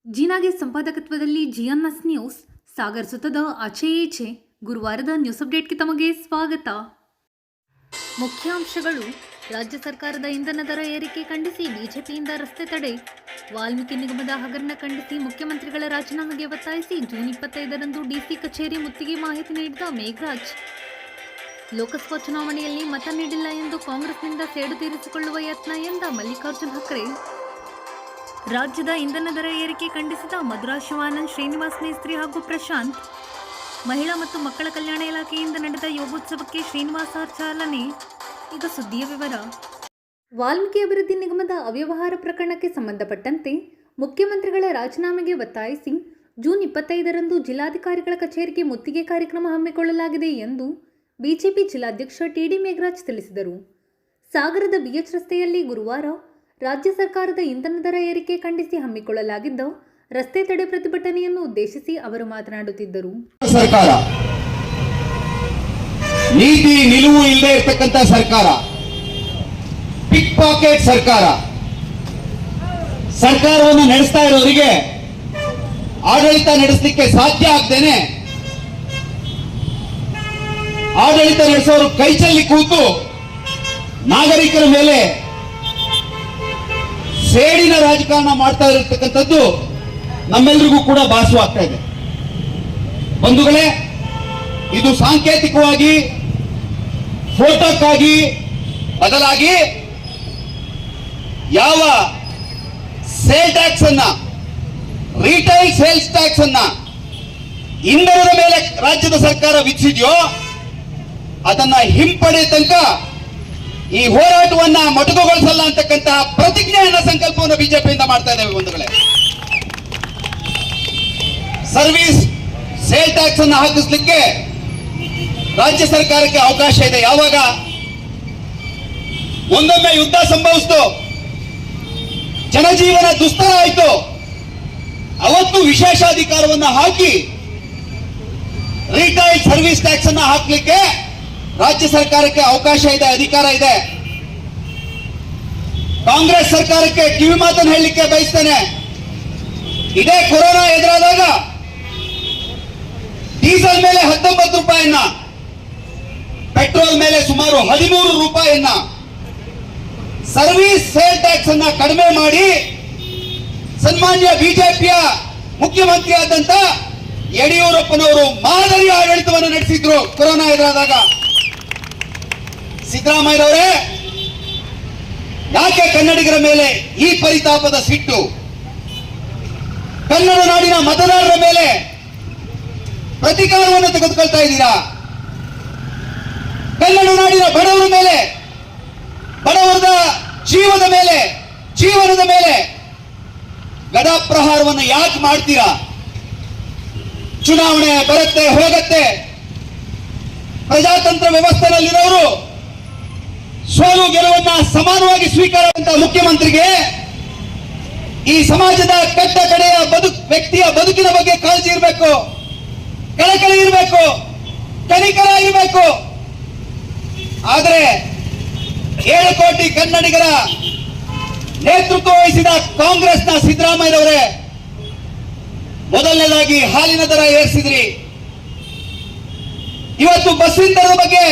ಜೀನಾಗೆ ಸಂಪಾದಕತ್ವದಲ್ಲಿ ಜಿಎನ್ಎಸ್ news Sagar ಸುತ್ತದ ಆಚೆ ಈಚೆ ಗುರುವಾರದ news ಅಪ್ಡೇಟ್ಗೆ ತಮಗೆ ಸ್ವಾಗತ. ಮುಖ್ಯಾಂಶಗಳು. ರಾಜ್ಯ ಸರ್ಕಾರದ ಇಂಧನ ದರ ಏರಿಕೆ ಖಂಡಿಸಿ ಬಿಜೆಪಿಯಿಂದ ರಸ್ತೆ ತಡೆ. ವಾಲ್ಮೀಕಿ ನಿಗಮದ ಹಗರಣ ಖಂಡಿಸಿ ಮುಖ್ಯಮಂತ್ರಿಗಳ ರಾಜೀನಾಮೆಗೆ ಒತ್ತಾಯಿಸಿ ಜೂನ್ 25ರಂದು ಡಿಸಿ ಕಚೇರಿ ಮುತ್ತಿಗೆ ಮಾಹಿತಿ ನೀಡಿದ ಮೇಘರಾಜ್. ಲೋಕಸಭಾ ಚುನಾವಣೆಯಲ್ಲಿ ಮತ ನೀಡಿಲ್ಲ ಎಂದು ಕಾಂಗ್ರೆಸ್ನಿಂದ ಸೇಡು ತೀರಿಸಿಕೊಳ್ಳುವ ಯತ್ನ ಎಂದ ಮಲ್ಲಿಕಾರ್ಜುನ್ ಖರ್ಗೆ. ರಾಜ್ಯದ ಇಂಧನ ದರ ಏರಿಕೆ ಖಂಡಿಸಿದ ಮಧುರಾ ಶಿವಾನಂದ್, ಶ್ರೀನಿವಾಸ್ ಮೇಸ್ತ್ರಿ ಹಾಗೂ ಪ್ರಶಾಂತ್. ಮಹಿಳಾ ಮತ್ತು ಮಕ್ಕಳ ಕಲ್ಯಾಣ ಇಲಾಖೆಯಿಂದ ನಡೆದ ಯೋಗೋತ್ಸವಕ್ಕೆ ಶ್ರೀನಿವಾಸ ಚಾಲನೆ. ಈಗ ಸುದ್ದಿಯ ವಿವರ. ವಾಲ್ಮೀಕಿ ಅಭಿವೃದ್ಧಿ ನಿಗಮದ ಅವ್ಯವಹಾರ ಪ್ರಕರಣಕ್ಕೆ ಸಂಬಂಧಪಟ್ಟಂತೆ ಮುಖ್ಯಮಂತ್ರಿಗಳ ರಾಜೀನಾಮೆಗೆ ಒತ್ತಾಯಿಸಿ ಜೂನ್ 25ರಂದು ಜಿಲ್ಲಾಧಿಕಾರಿಗಳ ಕಚೇರಿಗೆ ಮುತ್ತಿಗೆ ಕಾರ್ಯಕ್ರಮ ಹಮ್ಮಿಕೊಳ್ಳಲಾಗಿದೆ ಎಂದು ಬಿಜೆಪಿ ಜಿಲ್ಲಾಧ್ಯಕ್ಷ ಟಿಡಿ ಮೇಘರಾಜ್ ತಿಳಿಸಿದರು. ಸಾಗರದ ಬಿಎಚ್ ರಸ್ತೆಯಲ್ಲಿ ಗುರುವಾರ ರಾಜ್ಯ ಸರ್ಕಾರದ ಇಂಧನ ದರ ಏರಿಕೆ ಖಂಡಿಸಿ ಹಮ್ಮಿಕೊಳ್ಳಲಾಗಿದ್ದ ರಸ್ತೆ ತಡೆ ಪ್ರತಿಭಟನೆಯನ್ನು ಉದ್ದೇಶಿಸಿ ಅವರು ಮಾತನಾಡುತ್ತಿದ್ದರು. ಸರ್ಕಾರ ನೀತಿ ನಿಲುವು ಇಲ್ಲದೆ ಇರತಕ್ಕಂತ ಸರ್ಕಾರ, ಪಿಕ್ ಪಾಕೆಟ್ ಸರ್ಕಾರ. ಸರ್ಕಾರವನ್ನು ನಡೆಸ್ತಾ ಇರೋರಿಗೆ ಆಡಳಿತ ನಡೆಸಲಿಕ್ಕೆ ಸಾಧ್ಯ ಆಗದೇನೆ ಆಡಳಿತ ನಡೆಸೋರು ಕೈಚಲ್ಲಿ ಕೂತು ನಾಗರಿಕರ ಮೇಲೆ ಸೇಡಿನ ರಾಜಕಾರಣ ಮಾಡ್ತಾ ಇರತಕ್ಕಂಥದ್ದು ನಮ್ಮೆಲ್ಲರಿಗೂ ಕೂಡ ಭಾಸವಾಗ್ತಾ ಇದೆ. ಬಂಧುಗಳೇ, ಇದು ಸಾಂಕೇತಿಕವಾಗಿ ಫೋಟೋಕ್ಕಾಗಿ ಬದಲಾಗಿ ಯಾವ ಸೇಲ್ ಟ್ಯಾಕ್ಸ್ ಅನ್ನ, ರಿಟೈಲ್ ಸೇಲ್ಸ್ ಟ್ಯಾಕ್ಸ್ ಅನ್ನ ಇಂಧನದ ಮೇಲೆ ರಾಜ್ಯದ ಸರ್ಕಾರ ವಿಧಿಸಿದೆಯೋ ಅದನ್ನ ಹಿಂಪಡೆಯ ತನಕ ಈ ಹೋರಾಟವನ್ನ ಮೊಟಕುಗೊಳಿಸಲ್ಲ ಅಂತಕ್ಕಂತಹ ಪ್ರತಿಜ್ಞೆಯನ್ನ, ಸಂಕಲ್ಪವನ್ನು ಬಿಜೆಪಿಯಿಂದ ಮಾಡ್ತಾ ಇದ್ದೇವೆ. ಬಂಧುಗಳೇ, ಸರ್ವಿಸ್ ಸೇಲ್ ಟ್ಯಾಕ್ಸ್ ಅನ್ನು ಹಾಕಿಸ್ಲಿಕ್ಕೆ ರಾಜ್ಯ ಸರ್ಕಾರಕ್ಕೆ ಅವಕಾಶ ಇದೆ. ಯಾವಾಗ ಒಂದೊಮ್ಮೆ ಯುದ್ಧ ಸಂಭವಿಸಿತು, ಜನಜೀವನ ದುಸ್ತರ ಆಯಿತು, ಅವತ್ತು ವಿಶೇಷ ಅಧಿಕಾರವನ್ನು ಹಾಕಿ ರಿಟೈಲ್ ಸರ್ವಿಸ್ ಟ್ಯಾಕ್ಸ್ ಅನ್ನು ಹಾಕ್ಲಿಕ್ಕೆ ರಾಜ್ಯ ಸರ್ಕಾರಕ್ಕೆ ಅವಕಾಶ ಇದೆ, ಅಧಿಕಾರ ಇದೆ. ಕಾಂಗ್ರೆಸ್ ಸರ್ಕಾರಕ್ಕೆ ಕಿವಿ ಮಾತನ್ನು ಹೇಳಲಿಕ್ಕೆ ಬಯಸ್ತೇನೆ. ಇದೇ ಕೊರೋನಾ ಎದುರಾದಾಗ ಡೀಸೆಲ್ ಮೇಲೆ 19 ರೂಪಾಯಿಯನ್ನ, ಪೆಟ್ರೋಲ್ ಮೇಲೆ ಸುಮಾರು 13 ರೂಪಾಯಿಯನ್ನ, ಸರ್ವಿಸ್ ಸೇಲ್ ಟ್ಯಾಕ್ಸ್ ಅನ್ನ ಕಡಿಮೆ ಮಾಡಿ ಸನ್ಮಾನ್ಯ ಬಿಜೆಪಿಯ ಮುಖ್ಯಮಂತ್ರಿ ಆದಂತ ಯಡಿಯೂರಪ್ಪನವರು ಮಾದರಿ ಆಡಳಿತವನ್ನು ನಡೆಸಿದ್ರು ಕೊರೋನಾ ಎದುರಾದಾಗ. ಸಿದ್ದರಾಮಯ್ಯನವರೇ, ಯಾಕೆ ಕನ್ನಡಿಗರ ಮೇಲೆ ಈ ಪರಿತಾಪದ ಸಿಟ್ಟು? ಕನ್ನಡ ನಾಡಿನ ಮತದಾರರ ಮೇಲೆ ಪ್ರತಿಕಾರವನ್ನು ತೆಗೆದುಕೊಳ್ತಾ ಇದ್ದೀರಾ. ಕನ್ನಡ ನಾಡಿನ ಬಡವರ ಮೇಲೆ, ಬಡವರ ಜೀವನದ ಮೇಲೆ ಗದಾಪ್ರಹಾರವನ್ನು ಯಾಕೆ ಮಾಡ್ತೀರಾ? ಚುನಾವಣೆ ಬರುತ್ತೆ ಹೋಗುತ್ತೆ, ಪ್ರಜಾತಂತ್ರ ವ್ಯವಸ್ಥೆಯಲ್ಲಿರೋರು ಸೋಲು ಗೆಲುವನ್ನ ಸಮಾನವಾಗಿ ಸ್ವೀಕಾರವಂತ ಮುಖ್ಯಮಂತ್ರಿಗೆ ಈ ಸಮಾಜದ ಕಟ್ಟ ಕಡೆಯ ವ್ಯಕ್ತಿಯ ಬದುಕಿನ ಬಗ್ಗೆ ಕಾಳಜಿ ಇರಬೇಕು, ಕಳಕಳಿ ಇರಬೇಕು, ಕನಿಕರ ಇರಬೇಕು. ಆದರೆ 7 ಕೋಟಿ ಕನ್ನಡಿಗರ ನೇತೃತ್ವ ವಹಿಸಿದ ಕಾಂಗ್ರೆಸ್ನ ಸಿದ್ದರಾಮಯ್ಯನವರೇ, ಮೊದಲನೇದಾಗಿ ಹಾಲಿನ ದರ ಏರಿಸಿದ್ರಿ. ಇವತ್ತು ಬಸ್ಸಿನ ದರದ ಬಗ್ಗೆ,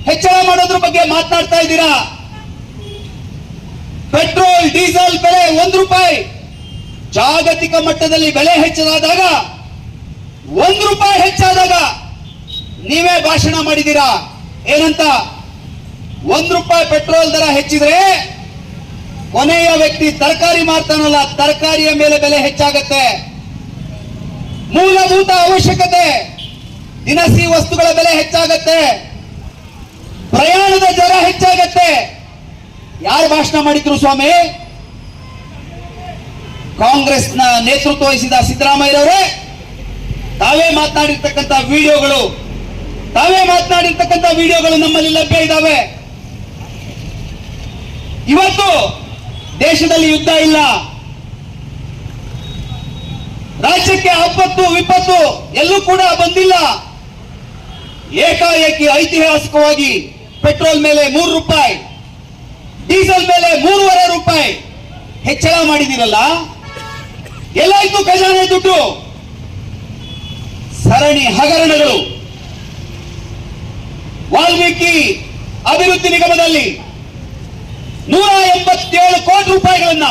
ಹೆಚ್ಚಳ ಮಾಡೋದ್ರ ಬಗ್ಗೆ ಮಾತನಾಡ್ತಾ ಇದ್ದೀರಾ. ಪೆಟ್ರೋಲ್ ಡೀಸೆಲ್ ಬೆಲೆ 1 ರೂಪಾಯಿ ಜಾಗತಿಕ ಮಟ್ಟದಲ್ಲಿ ಬೆಲೆ ಹೆಚ್ಚಾದಾಗ, 1 ರೂಪಾಯಿ ಹೆಚ್ಚಾದಾಗ ನೀವೇ ಭಾಷಣ ಮಾಡಿದ್ದೀರಾ. ಏನಂತ? 1 ರೂಪಾಯಿ ಪೆಟ್ರೋಲ್ ದರ ಹೆಚ್ಚಿದ್ರೆ ಕೊನೆಯ ವ್ಯಕ್ತಿ ತರಕಾರಿ ಮಾರ್ತಾನಲ್ಲ, ತರಕಾರಿಯ ಮೇಲೆ ಬೆಲೆ ಹೆಚ್ಚಾಗತ್ತೆ. ಮೂಲಭೂತ ಅವಶ್ಯಕತೆ ದಿನಸಿ ವಸ್ತುಗಳ ಬೆಲೆ ಹೆಚ್ಚಾಗತ್ತೆ, ಪ್ರಯಾಣದ ದರ ಹೆಚ್ಚಾಗತ್ತೆ. ಯಾರು ಭಾಷಣ ಮಾಡಿದ್ರು ಸ್ವಾಮಿ? ಕಾಂಗ್ರೆಸ್ನ ನೇತೃತ್ವ ವಹಿಸಿದ ಸಿದ್ದರಾಮಯ್ಯರವರೇ ತಾವೇ ಮಾತನಾಡಿರ್ತಕ್ಕಂಥ ವಿಡಿಯೋಗಳು ನಮ್ಮಲ್ಲಿ ಲಭ್ಯ ಇದ್ದಾವೆ. ಇವತ್ತು ದೇಶದಲ್ಲಿ ಯುದ್ಧ ಇಲ್ಲ, ರಾಜ್ಯಕ್ಕೆ ಆಪತ್ತು ವಿಪತ್ತು ಎಲ್ಲೂ ಕೂಡ ಬಂದಿಲ್ಲ. ಏಕಾಏಕಿ ಐತಿಹಾಸಿಕವಾಗಿ ಪೆಟ್ರೋಲ್ ಮೇಲೆ 3 ರೂಪಾಯಿ, ಡೀಸೆಲ್ ಮೇಲೆ 3.5 ರೂಪಾಯಿ ಹೆಚ್ಚಳ ಮಾಡಿದಿರಲ್ಲ, ಎಲ್ಲಾಯ್ತು ಖಜಾನೆ ದುಡ್ಡು? ಸರಣಿ ಹಗರಣಗಳು. ವಾಲ್ಮೀಕಿ ಅಭಿವೃದ್ಧಿ ನಿಗಮದಲ್ಲಿ 187 ಕೋಟಿ ರೂಪಾಯಿಗಳನ್ನ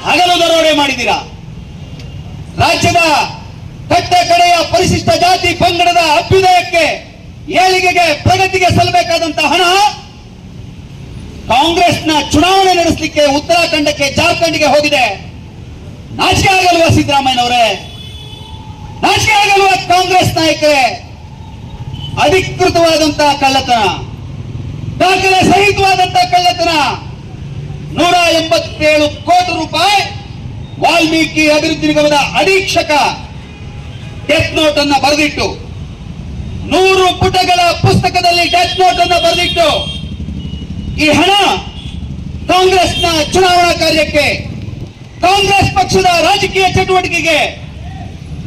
ಹಗಲು ದರೋಡೆ ಮಾಡಿದ್ದೀರಾ. ರಾಜ್ಯದ ಕಟ್ಟ ಕಡೆಯ ಪರಿಶಿಷ್ಟ ಜಾತಿ ಪಂಗಡದ ಅಭ್ಯುದಯಕ್ಕೆ, ಏಳಿಗೆಗೆ, ಪ್ರಗತಿಗೆ ಸಲ್ಲಬೇಕಾದಂತಹ ಹಣ ಕಾಂಗ್ರೆಸ್ನ ಚುನಾವಣೆ ನಡೆಸಲಿಕ್ಕೆ ಉತ್ತರಾಖಂಡಕ್ಕೆ, ಜಾರ್ಖಂಡ್ಗೆ ಹೋಗಿದೆ. ನಾಚಿಕೆ ಆಗಲ್ವಾ ಸಿದ್ದರಾಮಯ್ಯನವರೇ? ನಾಚಿಕೆ ಆಗಲ್ವಾ ಕಾಂಗ್ರೆಸ್ ನಾಯಕರೇ? ಅಧಿಕೃತವಾದಂತಹ ಕಳ್ಳತನ, ದಾಖಲೆ ಸಹಿತವಾದಂತಹ ಕಳ್ಳತನ. 187 ಕೋಟಿ ರೂಪಾಯಿ ವಾಲ್ಮೀಕಿ ಅಭಿವೃದ್ಧಿ ನಿಗಮದ ಅಧೀಕ್ಷಕ ಡೆತ್ ನೋಟ್ ಅನ್ನ ಬರೆದಿಟ್ಟು, 100 ಪುಟಗಳ ಪುಸ್ತಕದಲ್ಲಿ ಡೆತ್ ನೋಟ್ ಅನ್ನ ಬರೆದಿಟ್ಟು, ಈ ಹಣ ಕಾಂಗ್ರೆಸ್ನ ಚುನಾವಣಾ ಕಾರ್ಯಕ್ಕೆ, ಕಾಂಗ್ರೆಸ್ ಪಕ್ಷದ ರಾಜಕೀಯ ಚಟುವಟಿಕೆಗೆ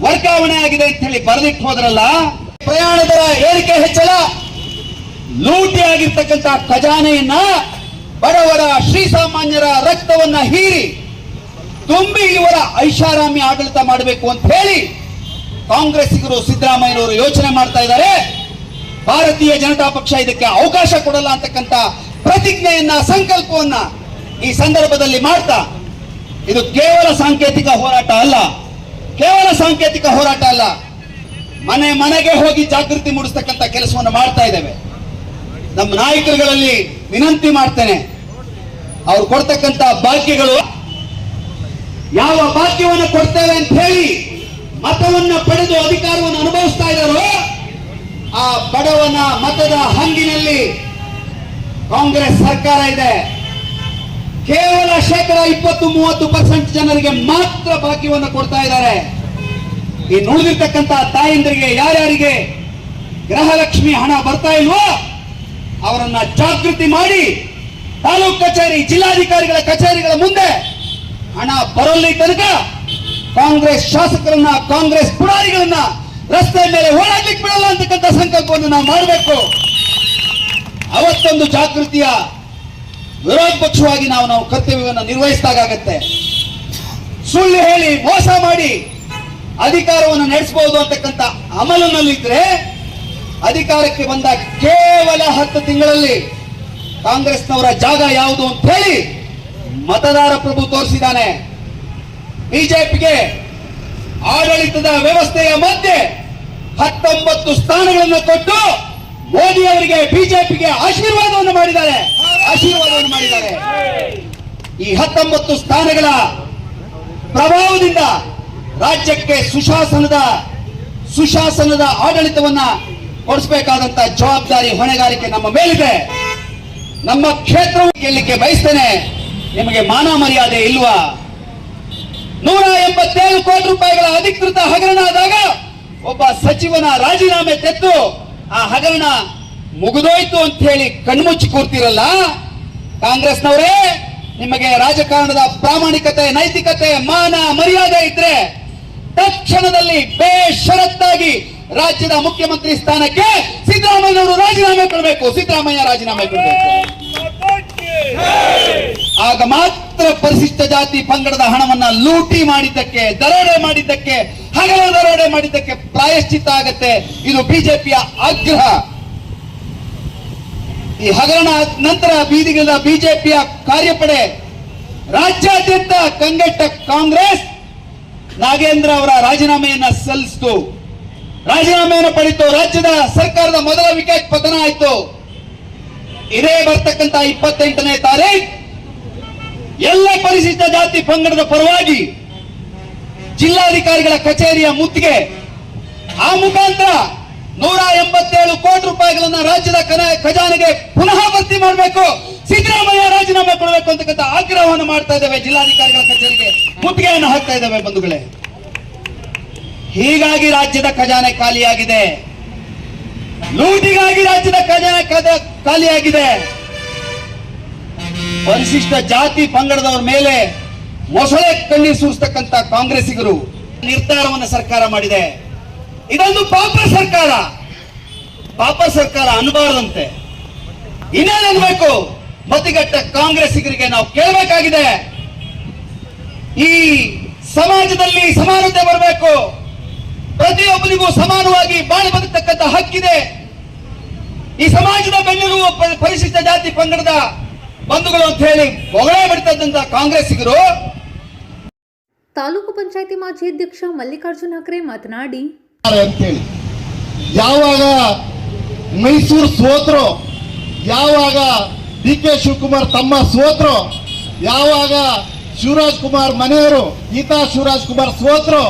ವರ್ಗಾವಣೆ ಆಗಿದೆ ಅಂತ ಹೇಳಿ ಬರೆದಿಟ್ಟು ಹೋದ್ರಲ್ಲ. ಪ್ರಯಾಣ ದರ ಏರಿಕೆ ಹೆಚ್ಚಳ, ಲೂಟಿ ಆಗಿರ್ತಕ್ಕಂಥ ಖಜಾನೆಯನ್ನ ಬಡವರ, ಶ್ರೀಸಾಮಾನ್ಯರ ರಕ್ತವನ್ನ ಹೀರಿ ತುಂಬಿ ಇವರ ಐಷಾರಾಮಿ ಆಡಳಿತ ಮಾಡಬೇಕು ಅಂತ ಹೇಳಿ ಕಾಂಗ್ರೆಸ್ಸಿಗರು, ಸಿದ್ದರಾಮಯ್ಯನವರು ಯೋಚನೆ ಮಾಡ್ತಾ ಇದ್ದಾರೆ. ಭಾರತೀಯ ಜನತಾ ಪಕ್ಷ ಇದಕ್ಕೆ ಅವಕಾಶ ಕೊಡಲ್ಲ ಅಂತಕ್ಕಂಥ ಪ್ರತಿಜ್ಞೆಯನ್ನ, ಸಂಕಲ್ಪವನ್ನ ಈ ಸಂದರ್ಭದಲ್ಲಿ ಮಾಡ್ತಾ, ಇದು ಕೇವಲ ಸಾಂಕೇತಿಕ ಹೋರಾಟ ಅಲ್ಲ, ಕೇವಲ ಸಾಂಕೇತಿಕ ಹೋರಾಟ ಅಲ್ಲ, ಮನೆ ಮನೆಗೆ ಹೋಗಿ ಜಾಗೃತಿ ಮೂಡಿಸ್ತಕ್ಕಂಥ ಕೆಲಸವನ್ನು ಮಾಡ್ತಾ ಇದ್ದೇವೆ. ನಮ್ಮ ನಾಯಕರುಗಳಲ್ಲಿ ವಿನಂತಿ ಮಾಡ್ತೇನೆ, ಅವ್ರು ಕೊಡ್ತಕ್ಕಂಥ ಭಾಗ್ಯಗಳು, ಯಾವ ಭಾಗ್ಯವನ್ನು ಕೊಡ್ತೇವೆ ಅಂತ ಹೇಳಿ ಮತವನ್ನ ಪಡೆದು ಅಧಿಕಾರವನ್ನು ಅನುಭವಿಸ್ತಾ ಇದ್ದಾರೋ, ಆ ಬಡವನ ಮತದ ಹಂಗಿನಲ್ಲಿ ಕಾಂಗ್ರೆಸ್ ಸರ್ಕಾರ ಇದೆ. ಕೇವಲ 20-30% ಜನರಿಗೆ ಮಾತ್ರ ಭಾಗ್ಯವನ್ನು ಕೊಡ್ತಾ ಇದ್ದಾರೆ. ಈ ನುಳಿದಿರ್ತಕ್ಕಂಥ ತಾಯಂದರಿಗೆ, ಯಾರ್ಯಾರಿಗೆ ಗೃಹಲಕ್ಷ್ಮಿ ಹಣ ಬರ್ತಾ ಇಲ್ವೋ ಅವರನ್ನ ಜಾಗೃತಿ ಮಾಡಿ ತಾಲೂಕು ಕಚೇರಿ, ಜಿಲ್ಲಾಧಿಕಾರಿಗಳ ಕಚೇರಿಗಳ ಮುಂದೆ ಹಣ ಬರಲಿ ತನಕ ಕಾಂಗ್ರೆಸ್ ಶಾಸಕರನ್ನ, ಕಾಂಗ್ರೆಸ್ ಪುಡಾರಿಗಳನ್ನ ರಸ್ತೆ ಮೇಲೆ ಓಡಾಡ್ಲಿಕ್ಕೆ ಬಿಡಲ್ಲ ಅಂತಕ್ಕಂಥ ಸಂಕಲ್ಪವನ್ನು ನಾವು ಮಾಡಬೇಕು. ಅವತ್ತೊಂದು ಜಾಗೃತಿಯ ವಿರೋಧ ಪಕ್ಷವಾಗಿ ನಾವು ಕರ್ತವ್ಯವನ್ನು ನಿರ್ವಹಿಸಿದಾಗತ್ತೆ. ಸುಳ್ಳು ಹೇಳಿ, ಮೋಸ ಮಾಡಿ ಅಧಿಕಾರವನ್ನು ನಡೆಸಬಹುದು ಅಂತಕ್ಕಂಥ ಅಮಲಿನಲ್ಲಿದ್ರೆ, ಅಧಿಕಾರಕ್ಕೆ ಬಂದ ಕೇವಲ 10 ತಿಂಗಳಲ್ಲಿ ಕಾಂಗ್ರೆಸ್ನವರ ಜಾಗ ಯಾವುದು ಅಂತ ಹೇಳಿ ಮತದಾರ ಪ್ರಭು ತೋರಿಸಿದ್ದಾನೆ. ಬಿಜೆಪಿಗೆ ಆಡಳಿತದ ವ್ಯವಸ್ಥೆಯ ಮಧ್ಯೆ 19 ಸ್ಥಾನಗಳನ್ನು ಕೊಟ್ಟು ಮೋದಿ ಅವರಿಗೆ, ಬಿಜೆಪಿಗೆ ಆಶೀರ್ವಾದವನ್ನು ಮಾಡಿದ್ದಾರೆ. ಈ 19 ಸ್ಥಾನಗಳ ಪ್ರಭಾವದಿಂದ ರಾಜ್ಯಕ್ಕೆ ಸುಶಾಸನದ ಆಡಳಿತವನ್ನ ಕೊಡಿಸಬೇಕಾದಂತ ಜವಾಬ್ದಾರಿ, ಹೊಣೆಗಾರಿಕೆ ನಮ್ಮ ಮೇಲಿದೆ. ನಮ್ಮ ಕ್ಷೇತ್ರವು ಗೆಲ್ಲಲಿಕ್ಕೆ ಬಯಸ್ತೇನೆ. ನಿಮಗೆ ಮಾನ ಮರ್ಯಾದೆ ಇಲ್ವಾ? 187 ಕೋಟಿ ರೂಪಾಯಿಗಳ ಅಧಿಕೃತ ಹಗರಣ ಆದಾಗ ಒಬ್ಬ ಸಚಿವನ ರಾಜೀನಾಮೆ ತೆತ್ತು ಆ ಹಗರಣ ಮುಗಿದೋಯ್ತು ಅಂತ ಹೇಳಿ ಕಣ್ಮುಚ್ಚಿ ಕೂರ್ತಿರಲ್ಲ. ಕಾಂಗ್ರೆಸ್ನವರೇ, ನಿಮಗೆ ರಾಜಕಾರಣದ ಪ್ರಾಮಾಣಿಕತೆ, ನೈತಿಕತೆ, ಮಾನ ಮರ್ಯಾದೆ ಇದ್ರೆ ತಕ್ಷಣದಲ್ಲಿ ಬೇಷರತ್ತಾಗಿ ರಾಜ್ಯದ ಮುಖ್ಯಮಂತ್ರಿ ಸ್ಥಾನಕ್ಕೆ ಸಿದ್ದರಾಮಯ್ಯನವರು ರಾಜೀನಾಮೆ ಕೊಡಬೇಕು. ಆಗ ಮಾತ್ರ ಪರಿಶಿಷ್ಟ ಜಾತಿ ಪಂಗಡದ ಹಣವನ್ನ ಲೂಟಿ ಮಾಡಿದ್ದಕ್ಕೆ, ದರೋಡೆ ಮಾಡಿದ್ದಕ್ಕೆ, ಹಗಲು ದರೋಡೆ ಮಾಡಿದ್ದಕ್ಕೆ ಪ್ರಾಯಶ್ಚಿತ್ತ ಆಗತ್ತೆ. ಇದು ಬಿಜೆಪಿಯ ಆಗ್ರಹ. ಈ ಹಗರಣ ನಂತರ ಬೀದಿಗಿಳಿದ ಬಿಜೆಪಿಯ ಕಾರ್ಯಪಡೆ ರಾಜ್ಯಾದ್ಯಂತ ಕಂಗೆಟ್ಟ ಕಾಂಗ್ರೆಸ್ ನಾಗೇಂದ್ರ ಅವರ ರಾಜೀನಾಮೆಯನ್ನ ಸಲ್ಲಿಸಿತು. ರಾಜೀನಾಮೆಯನ್ನು ಪಡೆಯಿತು. ರಾಜ್ಯದ ಸರ್ಕಾರದ ಮೊದಲ ವಿಕೆಟ್ ಪತನ ಆಯಿತು. ಇದೇ ಬರ್ತಕ್ಕಂತ 28ನೇ ತಾರೀಖು ಎಲ್ಲ ಪರಿಶಿಷ್ಟ ಜಾತಿ ಪಂಗಡದ ಪರವಾಗಿ ಜಿಲ್ಲಾಧಿಕಾರಿಗಳ ಕಚೇರಿಯ ಮುತ್ತಿಗೆ, ಆ ಮುಖಾಂತರ 187 ಕೋಟಿ ರೂಪಾಯಿಗಳನ್ನ ರಾಜ್ಯದ ಖಜಾನೆಗೆ ಪುನಃ ಭರ್ತಿ ಮಾಡಬೇಕು, ಸಿದ್ದರಾಮಯ್ಯ ರಾಜೀನಾಮೆ ಕೊಡಬೇಕು ಅಂತಕ್ಕಂಥ ಆಗ್ರಹವನ್ನು ಮಾಡ್ತಾ ಇದ್ದೇವೆ. ಜಿಲ್ಲಾಧಿಕಾರಿಗಳ ಕಚೇರಿಗೆ ಮುತ್ತಿಗೆಯನ್ನು ಹಾಕ್ತಾ ಇದ್ದೇವೆ ಬಂಧುಗಳೇ. ಹೀಗಾಗಿ ರಾಜ್ಯದ ಖಜಾನೆ ಖಾಲಿಯಾಗಿದೆ. ಲೂಟಿಗಾಗಿ ರಾಜ್ಯದ ಖಜಾನೆ ಖಾಲಿಯಾಗಿದೆ. ಪರಿಶಿಷ್ಟ ಜಾತಿ ಪಂಗಡದವರ ಮೇಲೆ ಮೊಸಳೆ ಕಣ್ಣೀರು ಸುರಿಸ್ತಕ್ಕಂಥ ಕಾಂಗ್ರೆಸ್ಸಿಗರು ನಿರ್ಧಾರವನ್ನು ಸರ್ಕಾರ ಮಾಡಿದೆ. ಇದೊಂದು ಪಾಪ ಸರ್ಕಾರ ಅನ್ನಬಾರದಂತೆ. ಇನ್ನೇನನ್ಬೇಕು? ಮತಿಗಟ್ಟ ಕಾಂಗ್ರೆಸ್ಸಿಗರಿಗೆ ನಾವು ಕೇಳಬೇಕಾಗಿದೆ, ಈ ಸಮಾಜದಲ್ಲಿ ಸಮಾನತೆ ಬರಬೇಕು, ಪ್ರತಿಯೊಬ್ಬರಿಗೂ ಸಮಾನವಾಗಿ ಬಾಳಿ ಬದುಕತಕ್ಕಂಥ ಹಕ್ಕಿದೆ. ಈ ಸಮಾಜದ ಬೆನ್ನೆಲುಬು ಪರಿಶಿಷ್ಟ ಜಾತಿ ಪಂಗಡದ ಬಂಧುಗಳು ಅಂತ ಹೇಳಿ ಹೊಗಳೇ ಬಿಡ್ತಕ್ಕಂಥ ಕಾಂಗ್ರೆಸ್ಸಿಗರು. ತಾಲೂಕು ಪಂಚಾಯಿತಿ ಮಾಜಿ ಅಧ್ಯಕ್ಷ ಮಲ್ಲಿಕಾರ್ಜುನ್ ಹಕ್ರೆ ಮಾತನಾಡಿ, ಅಂತೇಳಿ ಯಾವಾಗ ಮೈಸೂರು ಸೋತ್ರು, ಯಾವಾಗ ಡಿ.ಕೆ. ಶಿವಕುಮಾರ್ ತಮ್ಮ ಸೋತ್ರು, ಯಾವಾಗ ಶಿವರಾಜ್ ಕುಮಾರ್ ಮನೆಯವರು ಗೀತಾ ಶಿವರಾಜ್ ಕುಮಾರ್ ಸೋತ್ರು,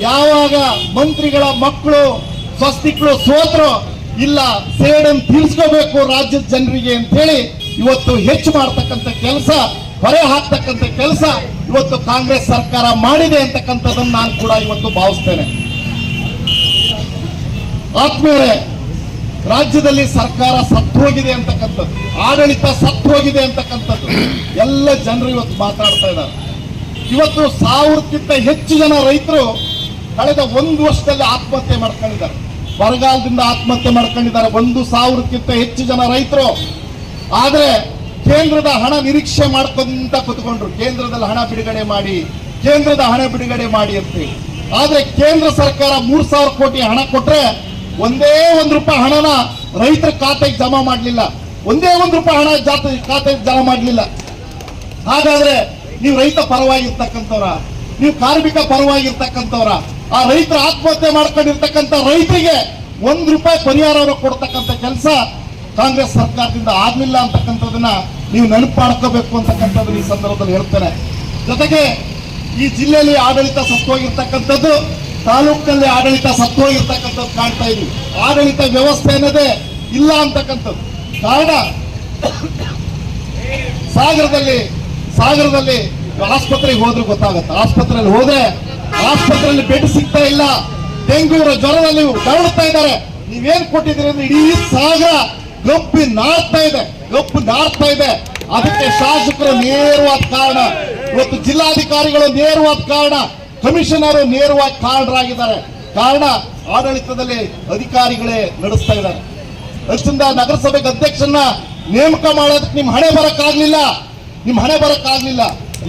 ಯಾವಾಗ ಮಂತ್ರಿಗಳ ಮಕ್ಕಳು ಸ್ವಸ್ತಿಗಳು ಸೋತ್ರು, ಇಲ್ಲ ಸೇಡನ್ನು ತೀರ್ಸ್ಕೋಬೇಕು ರಾಜ್ಯದ ಜನರಿಗೆ ಅಂತ ಹೇಳಿ ಇವತ್ತು ಹೆಚ್ಚು ಮಾಡ್ತಕ್ಕಂಥ ಕೆಲಸ, ಹೊರೆ ಹಾಕ್ತಕ್ಕಂಥ ಕೆಲಸ ಇವತ್ತು ಕಾಂಗ್ರೆಸ್ ಸರ್ಕಾರ ಮಾಡಿದೆ ಅಂತಕ್ಕಂಥದ್ದನ್ನು ನಾನು ಕೂಡ ಇವತ್ತು ಭಾವಿಸ್ತೇನೆ. ಆತ್ಮೀಯರೇ, ರಾಜ್ಯದಲ್ಲಿ ಸರ್ಕಾರ ಸತ್ತು ಹೋಗಿದೆ ಅಂತಕ್ಕಂಥದ್ದು, ಆಡಳಿತ ಸತ್ತು ಹೋಗಿದೆ ಅಂತಕ್ಕಂಥದ್ದು ಎಲ್ಲ ಜನರು ಇವತ್ತು ಮಾತಾಡ್ತಾ ಇದ್ದಾರೆ. ಇವತ್ತು 1000ಕ್ಕಿಂತ ಹೆಚ್ಚು ಜನ ರೈತರು ಕಳೆದ ಒಂದು ವರ್ಷದಲ್ಲಿ ಆತ್ಮಹತ್ಯೆ ಮಾಡ್ಕೊಂಡಿದ್ದಾರೆ, ಬರಗಾಲದಿಂದ ಆತ್ಮಹತ್ಯೆ ಮಾಡ್ಕೊಂಡಿದ್ದಾರೆ. 1000ಕ್ಕಿಂತ ಹೆಚ್ಚು ಜನ ರೈತರು. ಆದ್ರೆ ಕೇಂದ್ರದ ಹಣ ನಿರೀಕ್ಷೆ ಮಾಡ್ಕೊಂತ ಕುತ್ಕೊಂಡ್ರು, ಕೇಂದ್ರದಲ್ಲಿ ಹಣ ಬಿಡುಗಡೆ ಮಾಡಿ, ಕೇಂದ್ರದ ಹಣ ಬಿಡುಗಡೆ ಮಾಡಿ ಅಂತೇಳಿ. ಆದ್ರೆ ಕೇಂದ್ರ ಸರ್ಕಾರ 3000 ಕೋಟಿ ಹಣ ಕೊಟ್ರೆ ಒಂದೇ ₹1 ಹಣನ ರೈತರ ಖಾತೆಗೆ ಜಮಾ ಮಾಡಲಿಲ್ಲ, ಒಂದೇ ₹1 ಹಣ ಖಾತೆಗೆ ಜಮಾ ಮಾಡಲಿಲ್ಲ. ಹಾಗಾದ್ರೆ ನೀವು ರೈತ ಪರವಾಗಿರ್ತಕ್ಕಂಥವ್ರ, ನೀವು ಕಾರ್ಮಿಕ ಪರವಾಗಿರ್ತಕ್ಕಂಥವ್ರ, ಆ ರೈತರ ಆತ್ಮಹತ್ಯೆ ಮಾಡ್ಕೊಂಡಿರ್ತಕ್ಕಂಥ ರೈತರಿಗೆ ₹1 ಪರಿಹಾರವನ್ನು ಕೊಡ್ತಕ್ಕಂಥ ಕೆಲಸ ಕಾಂಗ್ರೆಸ್ ಸರ್ಕಾರದಿಂದ ಆಗ್ಲಿಲ್ಲ ಅಂತಕ್ಕಂಥದನ್ನ ನೀವು ನೆನಪು ಮಾಡ್ಕೋಬೇಕು ಅಂತಕ್ಕಂಥದ್ದು ಈ ಸಂದರ್ಭದಲ್ಲಿ ಹೇಳ್ತೇನೆ. ಜೊತೆಗೆ ಈ ಜಿಲ್ಲೆಯಲ್ಲಿ ಆಡಳಿತ ಸತ್ತೋಗಿರ್ತಕ್ಕಂಥದ್ದು, ತಾಲೂಕಿನಲ್ಲಿ ಆಡಳಿತ ಸತ್ತೋಗಿರ್ತಕ್ಕಂಥದ್ದು ಕಾಣ್ತಾ ಇದೀವಿ. ಆಡಳಿತ ವ್ಯವಸ್ಥೆ ಅನ್ನೋದೇ ಇಲ್ಲ ಅಂತಕ್ಕಂಥದ್ದು ಕಾರಣ. ಸಾಗರದಲ್ಲಿ ಆಸ್ಪತ್ರೆಗೆ ಹೋದ್ರೆ ಗೊತ್ತಾಗುತ್ತೆ, ಆಸ್ಪತ್ರೆಯಲ್ಲಿ ಹೋದ್ರೆ ಆಸ್ಪತ್ರೆಯಲ್ಲಿ ಬೆಡ್ ಸಿಗ್ತಾ ಇಲ್ಲ, ಡೆಂಗ್ಯೂ ಜ್ವರದಲ್ಲಿ ಕರಡ್ತಾ ಇದ್ದಾರೆ. ನೀವೇನ್ ಕೊಟ್ಟಿದ್ದೀರಿ ಅಂದ್ರೆ ಇಡೀ ಸಾಗರ ಗಪ್ಪು ನಾರ್ತಾ ಇದೆ. ಅದಕ್ಕೆ ಶಾಸಕರು ನೇರವಾದ ಕಾರಣ, ಇವತ್ತು ಜಿಲ್ಲಾಧಿಕಾರಿಗಳು ನೇರವಾದ ಕಾರಣ, ಕಮಿಷನರ್ ನೇರವಾಗಿ ಕಾರಣರಾಗಿದ್ದಾರೆ. ಕಾರಣ ಆಡಳಿತದಲ್ಲಿ ಅಧಿಕಾರಿಗಳೇ ನಡೆಸ್ತಾ ಇದ್ದಾರೆ. ಅಷ್ಟಿಂದ ನಗರಸಭೆಗೆ ಅಧ್ಯಕ್ಷರನ್ನ ನೇಮಕ ಮಾಡೋದಕ್ಕೆ ನಿಮ್ ಹಣೆ ಬರಕ್ಕಾಗ್ಲಿಲ್ಲ.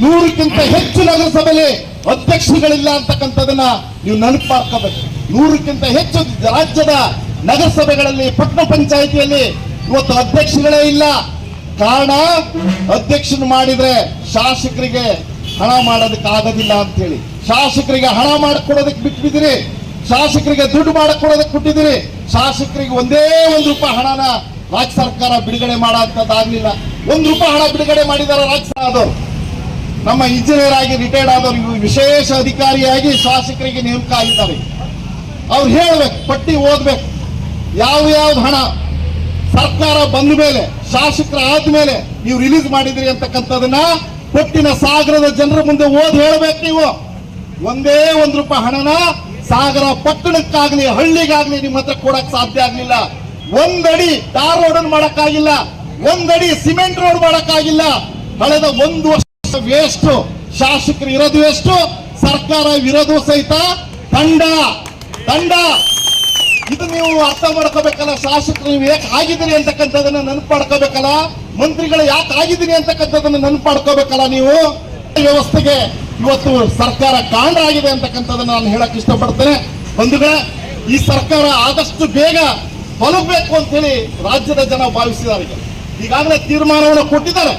100ಕ್ಕಿಂತ ಹೆಚ್ಚು ನಗರಸಭೆಯಲ್ಲಿ ಅಧ್ಯಕ್ಷರುಗಳಿಲ್ಲ ಅಂತಕ್ಕಂಥದನ್ನ ನೀವು ನೆನಪು ಮಾಡ್ಕೋಬೇಕು. 100ಕ್ಕಿಂತ ಹೆಚ್ಚು ರಾಜ್ಯದ ನಗರಸಭೆಗಳಲ್ಲಿ, ಪಟ್ಟಣ ಪಂಚಾಯಿತಿಯಲ್ಲಿ ಇವತ್ತು ಅಧ್ಯಕ್ಷಗಳೇ ಇಲ್ಲ. ಕಾರಣ, ಅಧ್ಯಕ್ಷರು ಮಾಡಿದ್ರೆ ಶಾಸಕರಿಗೆ ಹಣ ಮಾಡೋದಕ್ಕೆ ಆಗೋದಿಲ್ಲ ಅಂತ ಹೇಳಿ, ಶಾಸಕರಿಗೆ ಹಣ ಮಾಡಿಕೊಡೋದಕ್ಕೆ ಬಿಟ್ಬಿದ್ದೀರಿ, ಶಾಸಕರಿಗೆ ದುಡ್ಡು ಮಾಡಿಕೊಡೋದಕ್ಕೆ ಕೊಟ್ಟಿದ್ದೀರಿ. ಶಾಸಕರಿಗೆ ಒಂದೇ ₹1 ಹಣನ ರಾಜ್ಯ ಸರ್ಕಾರ ಬಿಡುಗಡೆ ಮಾಡೋಂಥದ್ದಾಗ್ಲಿಲ್ಲ. ₹1 ಹಣ ಬಿಡುಗಡೆ ಮಾಡಿದ್ದಾರೆ ರಾಜ್ಯ ಸರ್ಕಾರದವರು. ನಮ್ಮ ಇಂಜಿನಿಯರ್ ಆಗಿ ರಿಟೈರ್ಡ್ ಆದವರು ವಿಶೇಷ ಅಧಿಕಾರಿಯಾಗಿ ಶಾಸಕರಿಗೆ ನೇಮಕ ಆಗಿದ್ದಾರೆ. ಅವ್ರು ಹೇಳ್ಬೇಕು, ಪಟ್ಟಿ ಓದ್ಬೇಕು, ಯಾವ್ಯಾವ್ದು ಹಣ ಸರ್ಕಾರ ಬಂದ ಮೇಲೆ, ಶಾಸಕರ ಆದ್ಮೇಲೆ ನೀವು ರಿಲೀಸ್ ಮಾಡಿದ್ರಿ ಅಂತಕ್ಕಂಥದನ್ನ ಪಟ್ಟಿನ ಸಾಗರದ ಜನರ ಮುಂದೆ ಓದಿ ಹೇಳ್ಬೇಕು. ನೀವು ಒಂದೇ ₹1 ಹಣನ ಸಾಗರ ಪಟ್ಟಣಕ್ಕಾಗ್ಲಿ ಹಳ್ಳಿಗಾಗ್ಲಿ ನಿಮ್ಮ ಹತ್ರ ಕೊಡಕ್ ಸಾಧ್ಯ ಆಗ್ಲಿಲ್ಲ. 1 ಅಡಿ ಟಾರ್ ರೋಡ್ ಮಾಡಕ್ಕಾಗಿಲ್ಲ, 1 ಅಡಿ ಸಿಮೆಂಟ್ ರೋಡ್ ಮಾಡಕ್ಕಾಗಿಲ್ಲ. ಕಳೆದ 1 ವರ್ಷ ವೇಸ್ಟ್, ಶಾಸಕರು ಇರೋದು ವೇಸ್ಟ್, ಸರ್ಕಾರ ವಿರೋಧ ಸಹಿತ ದಂಡ. ಇದು ನೀವು ಅರ್ಥ ಮಾಡ್ಕೋಬೇಕಲ್ಲ. ಶಾಸಕರು ನೀವು ಯಾಕೆ ಆಗಿದ್ದೀರಿ ಅಂತಕ್ಕಂಥದನ್ನ ನೆನಪು ಮಾಡ್ಕೋಬೇಕಲ್ಲ. ಮಂತ್ರಿಗಳು ಯಾಕೆ ಆಗಿದ್ದೀನಿ ಅಂತಕ್ಕಂಥದನ್ನ ನೆನಪು ಮಾಡ್ಕೋಬೇಕಲ್ಲ. ನೀವು ವ್ಯವಸ್ಥೆಗೆ ಇವತ್ತು ಸರ್ಕಾರ ಕಾರಣ ಆಗಿದೆ ಅಂತಕ್ಕಂಥದನ್ನ ನಾನು ಹೇಳಕ್ ಇಷ್ಟಪಡ್ತೇನೆ. ಬಂಧುಗಳೇ, ಈ ಸರ್ಕಾರ ಆದಷ್ಟು ಬೇಗ ತಲುಪಬೇಕು ಅಂತ ಹೇಳಿ ರಾಜ್ಯದ ಜನ ಭಾವಿಸಿದ್ದಾರೆ. ಈಗಾಗಲೇ ತೀರ್ಮಾನವನ್ನು ಕೊಟ್ಟಿದ್ದಾರೆ.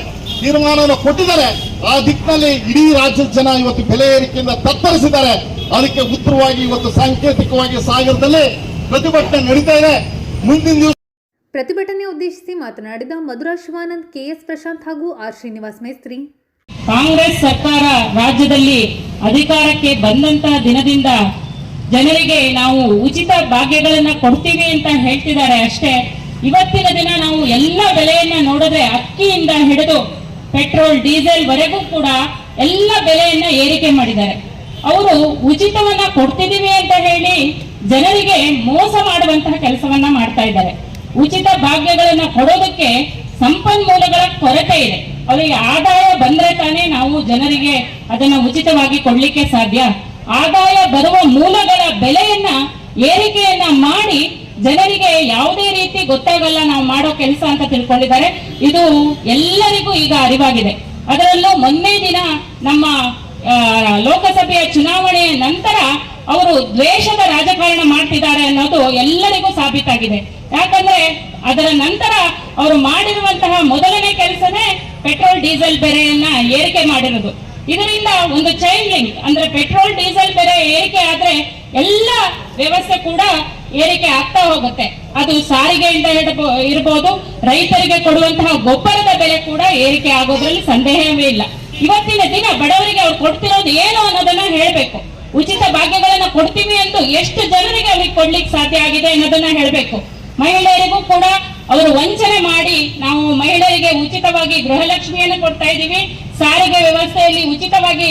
ಆ ದಿಕ್ಕಿನಲ್ಲಿ ಇಡೀ ರಾಜ್ಯದ ಜನ ಇವತ್ತು ಬೆಲೆ ಏರಿಕೆಯಿಂದ ತತ್ತರಿಸಿದ್ದಾರೆ. ಅದಕ್ಕೆ ಉತ್ತರವಾಗಿ ಇವತ್ತು ಸಾಂಕೇತಿಕವಾಗಿ ಸಾಗರದಲ್ಲಿ ಪ್ರತಿಭಟನೆ ನಡೀತಾ ಇದೆ. ಮುಂದಿನ ದಿವಸ ಪ್ರತಿಭಟನೆ ಉದ್ದೇಶಿಸಿ ಮಾತನಾಡಿದ ಮಧುರಾ ಶಿವಾನಂದ್, ಕೆಎಸ್ ಪ್ರಶಾಂತ್ ಹಾಗೂ ಆರ್ ಶ್ರೀನಿವಾಸ್ ಮೇಸ್ತ್ರಿ, ಕಾಂಗ್ರೆಸ್ ಸರ್ಕಾರ ರಾಜ್ಯದಲ್ಲಿ ಅಧಿಕಾರಕ್ಕೆ ಬಂದಂತಹ ದಿನದಿಂದ ಜನರಿಗೆ ನಾವು ಉಚಿತ ಭಾಗ್ಯಗಳನ್ನ ಕೊಡ್ತೀವಿ ಅಂತ ಹೇಳ್ತಿದ್ದಾರೆ ಅಷ್ಟೇ. ಇವತ್ತಿನ ದಿನ ನಾವು ಎಲ್ಲ ಬೆಲೆಯನ್ನ ನೋಡಿದ್ರೆ ಅಕ್ಕಿಯಿಂದ ಹಿಡಿದು ಪೆಟ್ರೋಲ್, ಡೀಸೆಲ್ ವರೆಗೂ ಕೂಡ ಎಲ್ಲ ಬೆಲೆಯನ್ನ ಏರಿಕೆ ಮಾಡಿದ್ದಾರೆ. ಅವರು ಉಚಿತವನ್ನ ಕೊಡ್ತಿದೀವಿ ಅಂತ ಹೇಳಿ ಜನರಿಗೆ ಮೋಸ ಮಾಡುವಂತಹ ಕೆಲಸವನ್ನ ಮಾಡ್ತಾ ಇದ್ದಾರೆ. ಉಚಿತ ಭಾಗ್ಯಗಳನ್ನ ಕೊಡೋದಕ್ಕೆ ಸಂಪನ್ಮೂಲಗಳ ಕೊರತೆ ಇದೆ. ಅವರಿಗೆ ಆದಾಯ ಬಂದ್ರೆ ತಾನೇ ನಾವು ಜನರಿಗೆ ಅದನ್ನ ಉಚಿತವಾಗಿ ಕೊಡ್ಲಿಕ್ಕೆ ಸಾಧ್ಯ. ಆದಾಯ ಬರುವ ಮೂಲಗಳ ಬೆಲೆಯನ್ನ ಏರಿಕೆಯನ್ನ ಮಾಡಿ ಜನರಿಗೆ ಯಾವುದೇ ರೀತಿ ಗೊತ್ತಾಗಲ್ಲ ನಾವು ಮಾಡೋ ಕೆಲಸ ಅಂತ ತಿಳ್ಕೊಂಡಿದ್ದಾರೆ. ಇದು ಎಲ್ಲರಿಗೂ ಈಗ ಅರಿವಾಗಿದೆ. ಅದರಲ್ಲೂ ಮೊನ್ನೆ ದಿನ ನಮ್ಮ ಲೋಕಸಭೆಯ ಚುನಾವಣೆಯ ನಂತರ ಅವರು ದ್ವೇಷದ ರಾಜಕಾರಣ ಮಾಡ್ತಿದ್ದಾರೆ ಅನ್ನೋದು ಎಲ್ಲರಿಗೂ ಸಾಬೀತಾಗಿದೆ. ಯಾಕಂದ್ರೆ ಅದರ ನಂತರ ಅವರು ಮಾಡಿರುವಂತಹ ಮೊದಲನೇ ಕೆಲಸನೇ ಪೆಟ್ರೋಲ್ ಡೀಸೆಲ್ ಬೆಲೆಯನ್ನ ಏರಿಕೆ ಮಾಡಿರೋದು. ಇದರಿಂದ ಒಂದು ಚೈನ್ ಲಿಂಕ್ ಅಂದ್ರೆ ಪೆಟ್ರೋಲ್ ಡೀಸೆಲ್ ಬೆಲೆ ಏರಿಕೆ ಆದ್ರೆ ಎಲ್ಲ ವ್ಯವಸ್ಥೆ ಕೂಡ ಏರಿಕೆ ಆಗ್ತಾ ಹೋಗುತ್ತೆ. ಅದು ಸಾರಿಗೆಯಿಂದ ಇರಬಹುದು, ರೈತರಿಗೆ ಕೊಡುವಂತಹ ಗೊಬ್ಬರದ ಬೆಲೆ ಕೂಡ ಏರಿಕೆ ಆಗೋದ್ರಲ್ಲಿ ಸಂದೇಹವೇ ಇಲ್ಲ. ಇವತ್ತಿನ ದಿನ ಬಡವರಿಗೆ ಅವ್ರು ಕೊಡ್ತಿರೋದು ಏನು ಅನ್ನೋದನ್ನ ಹೇಳ್ಬೇಕು. ಉಚಿತ ಭಾಗ್ಯಗಳನ್ನ ಕೊಡ್ತೀವಿ ಅಂತ ಎಷ್ಟು ಜನರಿಗೆ ಅವ್ರಿಗೆ ಕೊಡ್ಲಿಕ್ಕೆ ಸಾಧ್ಯ ಆಗಿದೆ ಅನ್ನೋದನ್ನ ಹೇಳ್ಬೇಕು. ಮಹಿಳೆಯರಿಗೂ ಕೂಡ ಅವರು ವಂಚನೆ ಮಾಡಿ ನಾವು ಮಹಿಳೆಯರಿಗೆ ಉಚಿತವಾಗಿ ಗೃಹಲಕ್ಷ್ಮಿಯನ್ನು ಕೊಡ್ತಾ ಇದ್ದೀವಿ, ಸಾರಿಗೆ ವ್ಯವಸ್ಥೆಯಲ್ಲಿ ಉಚಿತವಾಗಿ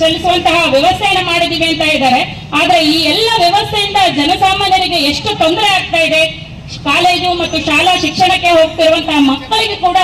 ಚಲಿಸುವಂತಹ ವ್ಯವಸ್ಥೆಯನ್ನ ಮಾಡಿದೀವಿ ಅಂತ ಇದ್ದಾರೆ. ಆದ್ರೆ ಈ ಎಲ್ಲ ವ್ಯವಸ್ಥೆಯಿಂದ ಜನಸಾಮಾನ್ಯರಿಗೆ ಎಷ್ಟು ತೊಂದರೆ ಆಗ್ತಾ ಇದೆ. ಕಾಲೇಜು ಮತ್ತು ಶಾಲಾ ಶಿಕ್ಷಣಕ್ಕೆ ಹೋಗ್ತಿರುವಂತಹ ಮಕ್ಕಳಿಗೆ ಕೂಡ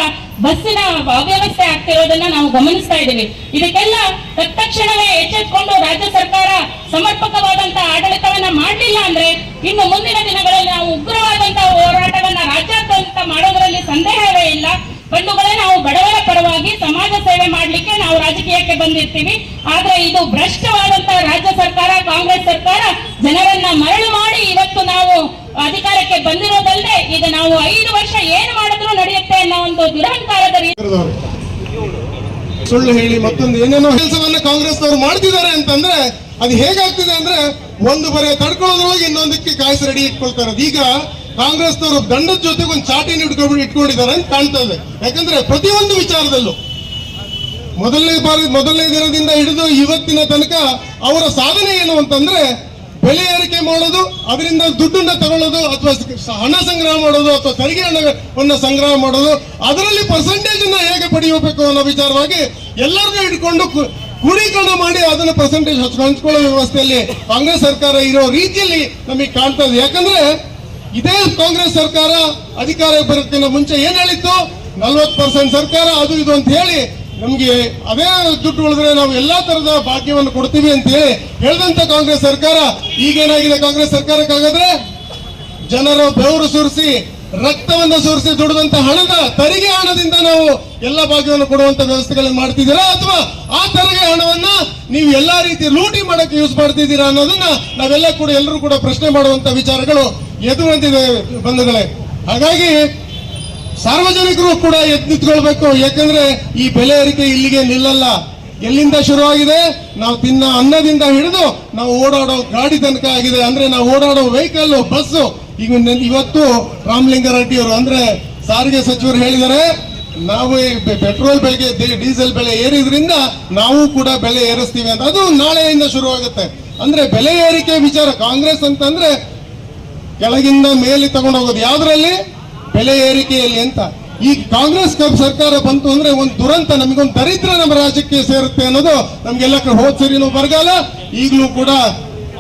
ಬಸ್ಸಿನ ಅವ್ಯವಸ್ಥೆ ಆಗ್ತಿರೋದನ್ನ ನಾವು ಗಮನಿಸ್ತಾ ಇದ್ದೀವಿ. ಇದಕ್ಕೆಲ್ಲ ತತ್ಕ್ಷಣವೇ ಎಚ್ಚೆತ್ತುಕೊಂಡು ರಾಜ್ಯ ಸರ್ಕಾರ ಸಮರ್ಪಕವಾದಂತಹ ಆಡಳಿತವನ್ನ ಮಾಡಲಿಲ್ಲ ಅಂದ್ರೆ ಇನ್ನು ಮುಂದಿನ ದಿನಗಳಲ್ಲಿ ನಾವು ಉಗ್ರವಾದಂತಹ ಹೋರಾಟವನ್ನ ರಾಜ್ಯಾದ್ಯಂತ ಮಾಡೋದ್ರಲ್ಲಿ ಸಂದೇಹವೇ ಇಲ್ಲ. ಬಂಧುಗಳೇ, ನಾವು ಬಡವರ ಪರವಾಗಿ ಸಮಾಜ ಸೇವೆ ಮಾಡ್ಲಿಕ್ಕೆ ನಾವು ರಾಜಕೀಯಕ್ಕೆ ಬಂದಿರ್ತೀವಿ. ಆದ್ರೆ ಇದು ಭ್ರಷ್ಟವಾದಂತಹ ರಾಜ್ಯ ಸರ್ಕಾರ, ಕಾಂಗ್ರೆಸ್ ಸರ್ಕಾರ ಜನರನ್ನ ಮರಳು ಮಾಡಿ ಇವತ್ತು ನಾವು ಅಧಿಕಾರಕ್ಕೆ ಬಂದಿರೋದಲ್ಲದೆ ಈಗ ನಾವು 5 ವರ್ಷ ಏನು ಮಾಡಿದ್ರು ನಡೆಯುತ್ತೆ ಅನ್ನೋ ಒಂದು ದುರಹಂಕಾರದ ಸುಳ್ಳು ಹೇಳಿ ಮತ್ತೊಂದು ಏನೇನೋ ಕೆಲಸವನ್ನ ಕಾಂಗ್ರೆಸ್ನವರು ಮಾಡ್ತಿದ್ದಾರೆ ಅಂತಂದ್ರೆ ಅದು ಹೇಗಾಗ್ತಿದೆ ಅಂದ್ರೆ ಒಂದು ಬರೆ ತಡ್ಕೊಳ್ಳೋದ್ರೊಳಗೆ ಇನ್ನೊಂದಕ್ಕೆ ಕಾಯಿಸಿ ರೆಡಿ ಇಟ್ಕೊಳ್ತಾರೆ. ಈಗ ಕಾಂಗ್ರೆಸ್ನವರು ದಂಡದ ಜೊತೆಗೆ ಒಂದು ಚಾಟಿನ ಇಟ್ಕೊಂಡಿದ್ದಾರೆ ಅಂತ ಕಾಣ್ತಾ ಇದೆ. ಯಾಕಂದ್ರೆ ಪ್ರತಿಯೊಂದು ವಿಚಾರದಲ್ಲೂ ಮೊದಲನೇ ದಿನದಿಂದ ಹಿಡಿದು ಇವತ್ತಿನ ತನಕ ಅವರ ಸಾಧನೆ ಏನು ಅಂತಂದ್ರೆ ಬೆಲೆ ಏರಿಕೆ ಮಾಡೋದು, ಅದರಿಂದ ದುಡ್ಡನ್ನ ತಗೊಳ್ಳೋದು, ಅಥವಾ ಹಣ ಸಂಗ್ರಹ ಮಾಡೋದು, ಅಥವಾ ತೆರಿಗೆ ಹಣವನ್ನು ಸಂಗ್ರಹ ಮಾಡೋದು, ಅದರಲ್ಲಿ ಪರ್ಸೆಂಟೇಜ್ ಅನ್ನ ಹೇಗೆ ಪಡೆಯಬೇಕು ಅನ್ನೋ ವಿಚಾರವಾಗಿ ಎಲ್ಲರನ್ನೂ ಇಟ್ಕೊಂಡು ಕೂಡೀಕರಣ ಮಾಡಿ ಅದನ್ನ ಪರ್ಸೆಂಟೇಜ್ ಹಂಚ್ಕೊಳ್ಳೋ ವ್ಯವಸ್ಥೆಯಲ್ಲಿ ಕಾಂಗ್ರೆಸ್ ಸರ್ಕಾರ ಇರೋ ರೀತಿಯಲ್ಲಿ ನಮಗೆ ಕಾಣ್ತಾ ಇದೆ. ಯಾಕಂದ್ರೆ ಇದೇ ಕಾಂಗ್ರೆಸ್ ಸರ್ಕಾರ ಅಧಿಕಾರ ಬರೋಕ್ಕಿಂತ ಮುಂಚೆ ಏನ್ ಹೇಳಿತ್ತು, 40% ಸರ್ಕಾರ ಅದು ಇದು ಅಂತ ಹೇಳಿ ನಮ್ಗೆ ಅದೇ ದುಡ್ಡು ಉಳಿದ್ರೆ ನಾವು ಎಲ್ಲಾ ತರದ ಭಾಗ್ಯವನ್ನು ಕೊಡ್ತೀವಿ ಅಂತ ಹೇಳಿ ಹೇಳಿದಂತ ಕಾಂಗ್ರೆಸ್ ಸರ್ಕಾರ ಈಗೇನಾಗಿದೆ? ಕಾಂಗ್ರೆಸ್ ಸರ್ಕಾರಕ್ಕಾಗಾದ್ರೆ ಜನರು ಬೆವರು ಸುರಿಸಿ ರಕ್ತವನ್ನು ಸುರಿಸಿ ದುಡಿದಂತ ಹಣದ ತೆರಿಗೆ ಹಣದಿಂದ ನಾವು ಎಲ್ಲ ಭಾಗ್ಯವನ್ನು ಕೊಡುವಂತ ವ್ಯವಸ್ಥೆಗಳನ್ನು ಮಾಡ್ತಿದ್ದೀರಾ, ಅಥವಾ ಆ ತೆರಿಗೆ ಹಣವನ್ನ ನೀವು ಎಲ್ಲಾ ರೀತಿ ಲೂಟಿ ಮಾಡಕ್ಕೆ ಯೂಸ್ ಮಾಡ್ತಿದ್ದೀರಾ ಅನ್ನೋದನ್ನ ನಾವೆಲ್ಲ ಕೂಡ ಎಲ್ಲರೂ ಕೂಡ ಪ್ರಶ್ನೆ ಮಾಡುವಂತ ವಿಚಾರಗಳು ಎದ್ದು ಬಂದಿದೆ ಬಂಧುಗಳೇ. ಹಾಗಾಗಿ ಸಾರ್ವಜನಿಕರು ಕೂಡ ಎದ್ದು ನಿಂತ್ಕೊಳ್ಬೇಕು. ಯಾಕಂದ್ರೆ ಈ ಬೆಲೆ ಏರಿಕೆ ಇಲ್ಲಿಗೆ ನಿಲ್ಲಲ್ಲ. ಎಲ್ಲಿಂದ ಶುರುವಾಗಿದೆ? ನಾವು ತಿನ್ನ ಅನ್ನದಿಂದ ಹಿಡಿದು ನಾವು ಓಡಾಡೋ ಗಾಡಿ ತನಕ ಆಗಿದೆ. ಅಂದ್ರೆ ನಾವು ಓಡಾಡೋ ವೆಹಿಕಲ್, ಬಸ್ಸು. ಈಗ ಇವತ್ತು ರಾಮಲಿಂಗಾರೆಡ್ಡಿ ಅವರು ಅಂದ್ರೆ ಸಾರಿಗೆ ಸಚಿವರು ಹೇಳಿದ್ದಾರೆ, ನಾವು ಪೆಟ್ರೋಲ್ ಬೆಲೆಗೆ ಡೀಸೆಲ್ ಬೆಲೆ ಏರಿದ್ರಿಂದ ನಾವು ಕೂಡ ಬೆಲೆ ಏರಿಸ್ತೀವಿ ಅಂತ. ಅದು ನಾಳೆಯಿಂದ ಶುರುವಾಗುತ್ತೆ. ಅಂದ್ರೆ ಬೆಲೆ ಏರಿಕೆ ವಿಚಾರ ಕಾಂಗ್ರೆಸ್ ಅಂತಂದ್ರೆ ಕೆಳಗಿಂದ ಮೇಲೆ ತಗೊಂಡು ಹೋಗೋದು ಯಾವ್ದ್ರಲ್ಲಿ? ಬೆಲೆ ಏರಿಕೆಯಲ್ಲಿ ಅಂತ. ಈ ಕಾಂಗ್ರೆಸ್ ಸರ್ಕಾರ ಬಂತು ಅಂದ್ರೆ ಒಂದು ದುರಂತ, ನಮಗೊಂದು ದರಿದ್ರ ನಮ್ಮ ರಾಜ್ಯಕ್ಕೆ ಸೇರುತ್ತೆ ಅನ್ನೋದು ನಮ್ಗೆಲ್ಲ ಹೋದ್ ಸರಿನೂ ಬರಗಾಲ, ಈಗಲೂ ಕೂಡ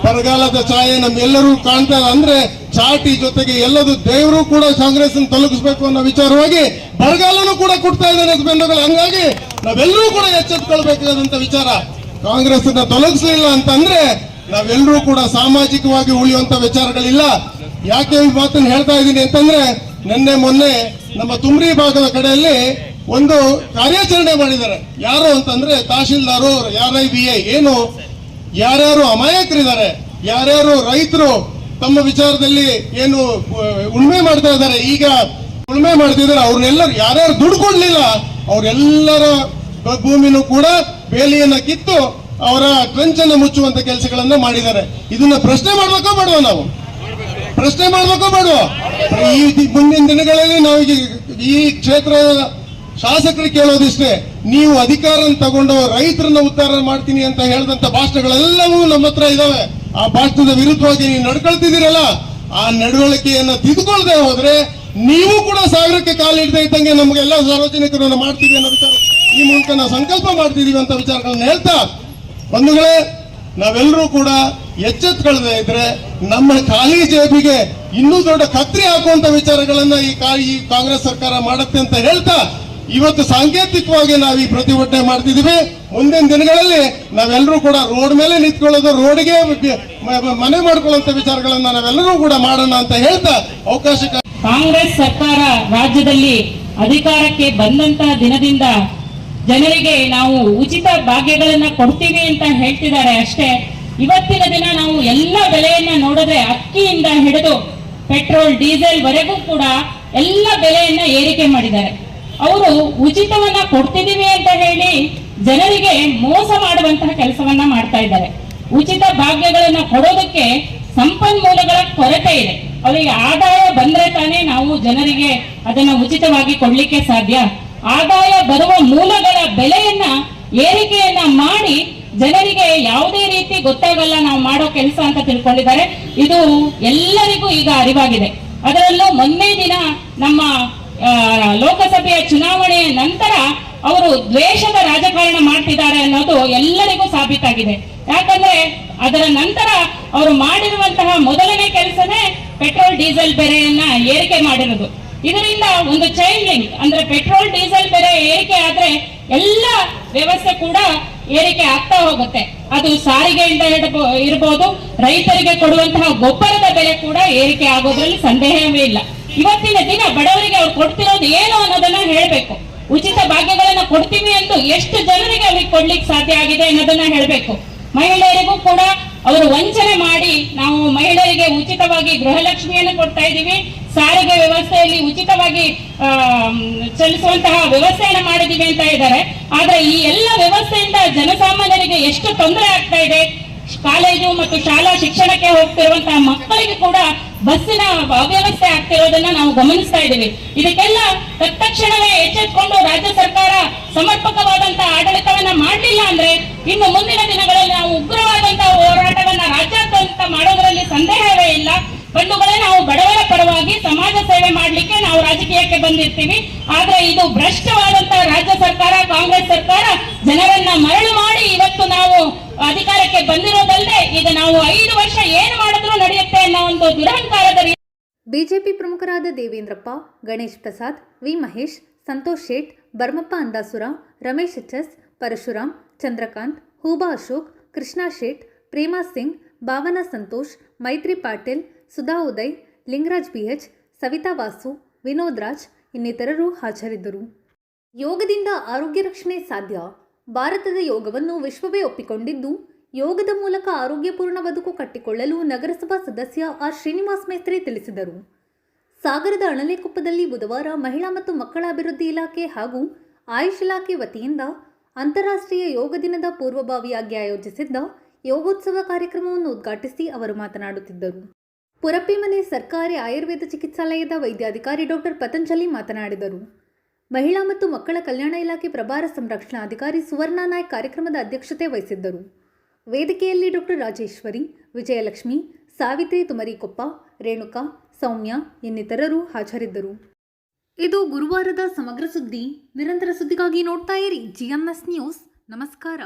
ಬರಗಾಲದ ಛಾಯೆ ನಮ್ಗೆಲ್ಲರೂ ಕಾಣ್ತಾ. ಅಂದ್ರೆ ಚಾಟಿ ಜೊತೆಗೆ ಎಲ್ಲದು ದೇವರು ಕೂಡ ಕಾಂಗ್ರೆಸ್ ತೊಲಗಿಸ್ಬೇಕು ಅನ್ನೋ ವಿಚಾರವಾಗಿ ಬರಗಾಲನೂ ಕೂಡ ಕೊಡ್ತಾ ಇದ್ದಾರೆ ಬೆಂಬಲ. ಹಂಗಾಗಿ ನಾವೆಲ್ಲರೂ ಕೂಡ ಎಚ್ಚೆತ್ಕೊಳ್ಬೇಕಾದಂತ ವಿಚಾರ. ಕಾಂಗ್ರೆಸ್ ತೊಲಗಿಸಲಿಲ್ಲ ಅಂತಂದ್ರೆ ನಾವೆಲ್ಲರೂ ಕೂಡ ಸಾಮಾಜಿಕವಾಗಿ ಉಳಿಯುವಂತ ವಿಚಾರಗಳಿಲ್ಲ. ಯಾಕೆ ಈ ಮಾತನ್ನು ಹೇಳ್ತಾ ಇದ್ದೀನಿ ಅಂತಂದ್ರೆ ನಿನ್ನೆ ಮೊನ್ನೆ ನಮ್ಮ ತುಮ್ರಿ ಭಾಗದ ಕಡೆಯಲ್ಲಿ ಒಂದು ಕಾರ್ಯಾಚರಣೆ ಮಾಡಿದ್ದಾರೆ. ಯಾರು ಅಂತಂದ್ರೆ ತಹಶೀಲ್ದಾರು, RIBI, ಏನು ಯಾರ್ಯಾರು ಅಮಾಯಕರಿದ್ದಾರೆ, ಯಾರ್ಯಾರು ರೈತರು ತಮ್ಮ ವಿಚಾರದಲ್ಲಿ ಏನು ಉಳ್ಮೆ ಮಾಡ್ತಾ ಇದ್ದಾರೆ, ಈಗ ಉಳ್ಮೆ ಮಾಡ್ತಿದ್ದಾರೆ, ಅವ್ರನ್ನೆಲ್ಲರೂ ಯಾರ್ಯಾರು ದುಡ್ಡು ಕೊಡ್ಲಿಲ್ಲ ಅವರೆಲ್ಲರ ಭೂಮಿನೂ ಕೂಡ ಬೇಲಿಯನ್ನ ಕಿತ್ತು ಅವರ ಟ್ರಂಚನ್ನು ಮುಚ್ಚುವಂತ ಕೆಲಸಗಳನ್ನ ಮಾಡಿದ್ದಾರೆ. ಇದನ್ನ ಪ್ರಶ್ನೆ ಮಾಡ್ಬೇಕೋ ಬೇಡವಾ? ನಾವು ಪ್ರಶ್ನೆ ಮಾಡ್ಬೇಕೋ ಬೇಡವಾ? ಈ ಮುಂದಿನ ದಿನಗಳಲ್ಲಿ ನಾವು ಈ ಕ್ಷೇತ್ರದ ಶಾಸಕರಿಗೆ ಕೇಳೋದಿಷ್ಟೇ, ನೀವು ಅಧಿಕಾರ ತಗೊಂಡು ರೈತರನ್ನ ಉದ್ಧಾರ ಮಾಡ್ತೀನಿ ಅಂತ ಹೇಳಿದಂತ ಭಾಷಣಗಳೆಲ್ಲವೂ ನಮ್ಮ ಹತ್ರ ಇದಾವೆ. ಆ ಭಾಷಣದ ವಿರುದ್ಧವಾಗಿ ನೀವು ನಡ್ಕೊಳ್ತಿದ್ದೀರಲ್ಲ, ಆ ನಡವಳಿಕೆಯನ್ನ ತಿದ್ದುಕೊಳ್ಳದೆ ಹೋದ್ರೆ ನೀವು ಕೂಡ ಸಾವಿರಕ್ಕೆ ಕಾಲಿಡದೆ ಇದ್ದಂಗೆ ನಮಗೆಲ್ಲ ಸಾರ್ವಜನಿಕರನ್ನ ಮಾಡ್ತೀವಿ ಅನ್ನೋ ವಿಚಾರ ಈ ಮೂಲಕ ನಾವು ಸಂಕಲ್ಪ ಮಾಡ್ತಿದೀವಿ ಅಂತ ವಿಚಾರಗಳನ್ನ ಹೇಳ್ತಾ, ಬಂಧುಗಳೇ, ನಾವೆಲ್ಲರೂ ಕೂಡ ಎಚ್ಚೆತ್ಕೊಳ್ಳದೆ ಇದ್ರೆ ನಮ್ಮ ಖಾಲಿ ಜೇಬಿಗೆ ಇನ್ನೂ ದೊಡ್ಡ ಕತ್ರಿ ಹಾಕುವಂತ ವಿಚಾರಗಳನ್ನ ಈ ಕಾಂಗ್ರೆಸ್ ಸರ್ಕಾರ ಮಾಡುತ್ತೆ ಅಂತ ಹೇಳ್ತಾ ಇವತ್ತು ಸಾಂಕೇತಿಕವಾಗಿ ನಾವು ಈ ಪ್ರತಿಭಟನೆ ಮಾಡ್ತಿದೀವಿ. ಮುಂದಿನ ದಿನಗಳಲ್ಲಿ ನಾವೆಲ್ಲರೂ ಕೂಡ ರೋಡ್ ಮೇಲೆ ನಿಂತ್ಕೊಳ್ಳೋದು, ರೋಡ್ಗೆ ಮನೆ ಮಾಡ್ಕೊಳ್ಳುವಂತ ವಿಚಾರಗಳನ್ನ ನಾವೆಲ್ಲರೂ ಕೂಡ ಮಾಡೋಣ ಅಂತ ಹೇಳ್ತಾ ಅವಕಾಶ. ಕಾಂಗ್ರೆಸ್ ಸರ್ಕಾರ ರಾಜ್ಯದಲ್ಲಿ ಅಧಿಕಾರಕ್ಕೆ ಬಂದಂತಹ ದಿನದಿಂದ ಜನರಿಗೆ ನಾವು ಉಚಿತ ಭಾಗ್ಯಗಳನ್ನ ಕೊಡ್ತೀವಿ ಅಂತ ಹೇಳ್ತಿದ್ದಾರೆ ಅಷ್ಟೇ. ಇವತ್ತಿನ ದಿನ ನಾವು ಎಲ್ಲ ಬೆಲೆಯನ್ನ ನೋಡಿದ್ರೆ ಅಕ್ಕಿಯಿಂದ ಹಿಡಿದು ಪೆಟ್ರೋಲ್ ಡೀಸೆಲ್ ವರೆಗೂ ಕೂಡ ಎಲ್ಲ ಬೆಲೆಯನ್ನ ಏರಿಕೆ ಮಾಡಿದ್ದಾರೆ. ಅವರು ಉಚಿತವನ್ನ ಕೊಡ್ತಿದೀವಿ ಅಂತ ಹೇಳಿ ಜನರಿಗೆ ಮೋಸ ಮಾಡುವಂತಹ ಕೆಲಸವನ್ನ ಮಾಡ್ತಾ ಇದ್ದಾರೆ. ಉಚಿತ ಭಾಗ್ಯಗಳನ್ನ ಕೊಡೋದಕ್ಕೆ ಸಂಪನ್ಮೂಲಗಳ ಕೊರತೆ ಇದೆ. ಅವರಿಗೆ ಆದಾಯ ಬಂದ್ರೆ ತಾನೇ ನಾವು ಜನರಿಗೆ ಅದನ್ನ ಉಚಿತವಾಗಿ ಕೊಡ್ಲಿಕ್ಕೆ ಸಾಧ್ಯ. ಆದಾಯ ಬರುವ ಮೂಲಗಳ ಬೆಲೆಯನ್ನ ಏರಿಕೆಯನ್ನ ಮಾಡಿ ಜನರಿಗೆ ಯಾವುದೇ ರೀತಿ ಗೊತ್ತಾಗಲ್ಲ ನಾವು ಮಾಡೋ ಕೆಲಸ ಅಂತ ತಿಳ್ಕೊಂಡಿದ್ದಾರೆ. ಇದು ಎಲ್ಲರಿಗೂ ಈಗ ಅರಿವಾಗಿದೆ. ಅದರಲ್ಲೂ ಮೊನ್ನೆ ದಿನ ನಮ್ಮ ಲೋಕಸಭೆಯ ಚುನಾವಣೆಯ ನಂತರ ಅವರು ದ್ವೇಷದ ರಾಜಕಾರಣ ಮಾಡ್ತಿದ್ದಾರೆ ಅನ್ನೋದು ಎಲ್ಲರಿಗೂ ಸಾಬೀತಾಗಿದೆ. ಯಾಕಂದ್ರೆ ಅದರ ನಂತರ ಅವರು ಮಾಡಿರುವಂತಹ ಮೊದಲನೇ ಕೆಲಸನೇ ಪೆಟ್ರೋಲ್ ಡೀಸೆಲ್ ಬೆಲೆಯನ್ನ ಏರಿಕೆ ಮಾಡಿರೋದು. ಇದರಿಂದ ಒಂದು ಚೈನ್ ಲಿಂಕ್, ಅಂದ್ರೆ ಪೆಟ್ರೋಲ್ ಡೀಸೆಲ್ ಬೆಲೆ ಏರಿಕೆ ಆದ್ರೆ ಎಲ್ಲ ವ್ಯವಸ್ಥೆ ಕೂಡ ಏರಿಕೆ ಆಗ್ತಾ ಹೋಗುತ್ತೆ. ಅದು ಸಾರಿಗೆಯಿಂದ ಇರಬಹುದು, ರೈತರಿಗೆ ಕೊಡುವಂತಹ ಗೊಬ್ಬರದ ಬೆಲೆ ಕೂಡ ಏರಿಕೆ ಆಗೋದ್ರಲ್ಲಿ ಸಂದೇಹವೇ ಇಲ್ಲ. ಇವತ್ತಿನ ದಿನ ಬಡವರಿಗೆ ಅವ್ರು ಕೊಡ್ತಿರೋದು ಏನು ಅನ್ನೋದನ್ನ ಹೇಳ್ಬೇಕು. ಉಚಿತ ಭಾಗ್ಯಗಳನ್ನ ಕೊಡ್ತೀವಿ ಅಂತ ಎಷ್ಟು ಜನರಿಗೆ ಅವ್ರಿಗೆ ಕೊಡ್ಲಿಕ್ಕೆ ಸಾಧ್ಯ ಆಗಿದೆ ಅನ್ನೋದನ್ನ ಹೇಳ್ಬೇಕು. ಮಹಿಳೆಯರಿಗೂ ಕೂಡ ಅವರು ವಂಚನೆ ಮಾಡಿ ನಾವು ಮಹಿಳೆಯರಿಗೆ ಉಚಿತವಾಗಿ ಗೃಹಲಕ್ಷ್ಮಿಯನ್ನು ಕೊಡ್ತಾ ಇದ್ದೀವಿ, ಸಾರಿಗೆ ವ್ಯವಸ್ಥೆಯಲ್ಲಿ ಉಚಿತವಾಗಿ ಚಲಿಸುವಂತಹ ವ್ಯವಸ್ಥೆಯನ್ನು ಮಾಡಿದೀವಿ ಅಂತ ಇದ್ದಾರೆ. ಆದ್ರೆ ಈ ಎಲ್ಲ ವ್ಯವಸ್ಥೆಯಿಂದ ಜನಸಾಮಾನ್ಯರಿಗೆ ಎಷ್ಟು ತೊಂದರೆ ಆಗ್ತಾ ಇದೆ. ಕಾಲೇಜು ಮತ್ತು ಶಾಲಾ ಶಿಕ್ಷಣಕ್ಕೆ ಹೋಗ್ತಿರುವಂತಹ ಮಕ್ಕಳಿಗೆ ಕೂಡ ಬಸ್ಸಿನ ಅವ್ಯವಸ್ಥೆ ಆಗ್ತಿರೋದನ್ನ ನಾವು ಗಮನಿಸ್ತಾ ಇದ್ದೀವಿ. ಇದಕ್ಕೆಲ್ಲ ತತ್ಕ್ಷಣವೇ ಎಚ್ಚೆತ್ಕೊಂಡು ರಾಜ್ಯ ಸರ್ಕಾರ ಸಮರ್ಪಕವಾದಂತಹ ಆಡಳಿತವನ್ನ ಮಾಡಲಿಲ್ಲ ಅಂದ್ರೆ ಇನ್ನು ಮುಂದಿನ ದಿನಗಳಲ್ಲಿ ನಾವು ಉಗ್ರವಾದಂತಹ ಹೋರಾಟವನ್ನ ರಾಜ್ಯಾದ್ಯಂತ ಮಾಡೋದ್ರಲ್ಲಿ ಸಂದೇಹವೇ ಇಲ್ಲ. ಬಂಧುಗಳೇ, ನಾವು ಬಡವರ ಪರವಾಗಿ ಸಮಾಜ ಸೇವೆ ಮಾಡ್ಲಿಕ್ಕೆ ನಾವು ರಾಜಕೀಯಕ್ಕೆ ಬಂದಿರ್ತೀವಿ. ಆದ್ರೆ ಇದು ಭ್ರಷ್ಟವಾದಂತಹ ರಾಜ್ಯ ಸರ್ಕಾರ, ಕಾಂಗ್ರೆಸ್ ಸರ್ಕಾರ ಜನರನ್ನ ಮರಳು ಮಾಡಿ ಇವತ್ತು ನಾವು ಅಧಿಕಾರಕ್ಕೆ ಬಂದಿರೋದಲ್ಲದೆ ಈಗ ನಾವು 5 ವರ್ಷ ಏನು ಮಾಡಿದ್ರು ನಡೆಯುತ್ತೆ ಅನ್ನೋ ಒಂದು ದುರಹಂಕಾರದ ಬಿಜೆಪಿ ಪ್ರಮುಖರಾದ ದೇವೇಂದ್ರಪ್ಪ, ಗಣೇಶ್ ಪ್ರಸಾದ್, ವಿ ಮಹೇಶ್, ಸಂತೋಷ್ ಶೇಟ್, ಬರ್ಮಪ್ಪ ಅಂದಾಸುರ, ರಮೇಶ್ ಎಚ್ಎಸ್, ಪರಶುರಾಮ್, ಚಂದ್ರಕಾಂತ್, ಹೂಬಾ ಅಶೋಕ್, ಕೃಷ್ಣಾ ಶೇಟ್, ಪ್ರೇಮಾ ಸಿಂಗ್, ಭಾವನಾ ಸಂತೋಷ್, ಮೈತ್ರಿ ಪಾಟೀಲ್, ಸುಧಾ ಉದಯ್, ಲಿಂಗರಾಜ್ ಬಿಎಚ್, ಸವಿತಾ ವಾಸು, ವಿನೋದ್ ರಾಜ್ ಇನ್ನಿತರರು ಹಾಜರಿದ್ದರು. ಯೋಗದಿಂದ ಆರೋಗ್ಯ ರಕ್ಷಣೆ ಸಾಧ್ಯ. ಭಾರತದ ಯೋಗವನ್ನು ವಿಶ್ವವೇ ಒಪ್ಪಿಕೊಂಡಿದ್ದು, ಯೋಗದ ಮೂಲಕ ಆರೋಗ್ಯಪೂರ್ಣ ಬದುಕು ಕಟ್ಟಿಕೊಳ್ಳಲು ನಗರಸಭಾ ಸದಸ್ಯ ಆರ್ ಶ್ರೀನಿವಾಸ್ ಮೇಸ್ತ್ರಿ ತಿಳಿಸಿದರು. ಸಾಗರದ ಅಣಲೆಕೊಪ್ಪದಲ್ಲಿ ಬುಧವಾರ ಮಹಿಳಾ ಮತ್ತು ಮಕ್ಕಳ ಅಭಿವೃದ್ಧಿ ಇಲಾಖೆ ಹಾಗೂ ಆಯುಷ್ ಇಲಾಖೆ ವತಿಯಿಂದ ಅಂತಾರಾಷ್ಟ್ರೀಯ ಯೋಗ ದಿನದ ಪೂರ್ವಭಾವಿಯಾಗಿ ಆಯೋಜಿಸಿದ್ದ ಯೋಗೋತ್ಸವ ಕಾರ್ಯಕ್ರಮವನ್ನು ಉದ್ಘಾಟಿಸಿ ಅವರು ಮಾತನಾಡುತ್ತಿದ್ದರು. ಪುರಪ್ಪಿಮನೆ ಸರ್ಕಾರಿ ಆಯುರ್ವೇದ ಚಿಕಿತ್ಸಾಲಯದ ವೈದ್ಯಾಧಿಕಾರಿ ಡಾಕ್ಟರ್ ಪತಂಜಲಿ ಮಾತನಾಡಿದರು. ಮಹಿಳಾ ಮತ್ತು ಮಕ್ಕಳ ಕಲ್ಯಾಣ ಇಲಾಖೆ ಪ್ರಭಾರ ಸಂರಕ್ಷಣಾಧಿಕಾರಿ ಸುವರ್ಣ ನಾಯ್ಕ್ ಕಾರ್ಯಕ್ರಮದ ಅಧ್ಯಕ್ಷತೆ ವಹಿಸಿದ್ದರು. ವೇದಿಕೆಯಲ್ಲಿ ಡಾಕ್ಟರ್ ರಾಜೇಶ್ವರಿ, ವಿಜಯಲಕ್ಷ್ಮಿ, ಸಾವಿತ್ರಿ ತುಮರಿಕೊಪ್ಪ, ರೇಣುಕಾ, ಸೌಮ್ಯ ಇನ್ನಿತರರು ಹಾಜರಿದ್ದರು. ಇದು ಗುರುವಾರದ ಸಮಗ್ರ ಸುದ್ದಿ. ನಿರಂತರ ಸುದ್ದಿಗಾಗಿ ನೋಡ್ತಾ ಇರಿ GMS ನ್ಯೂಸ್. ನಮಸ್ಕಾರ.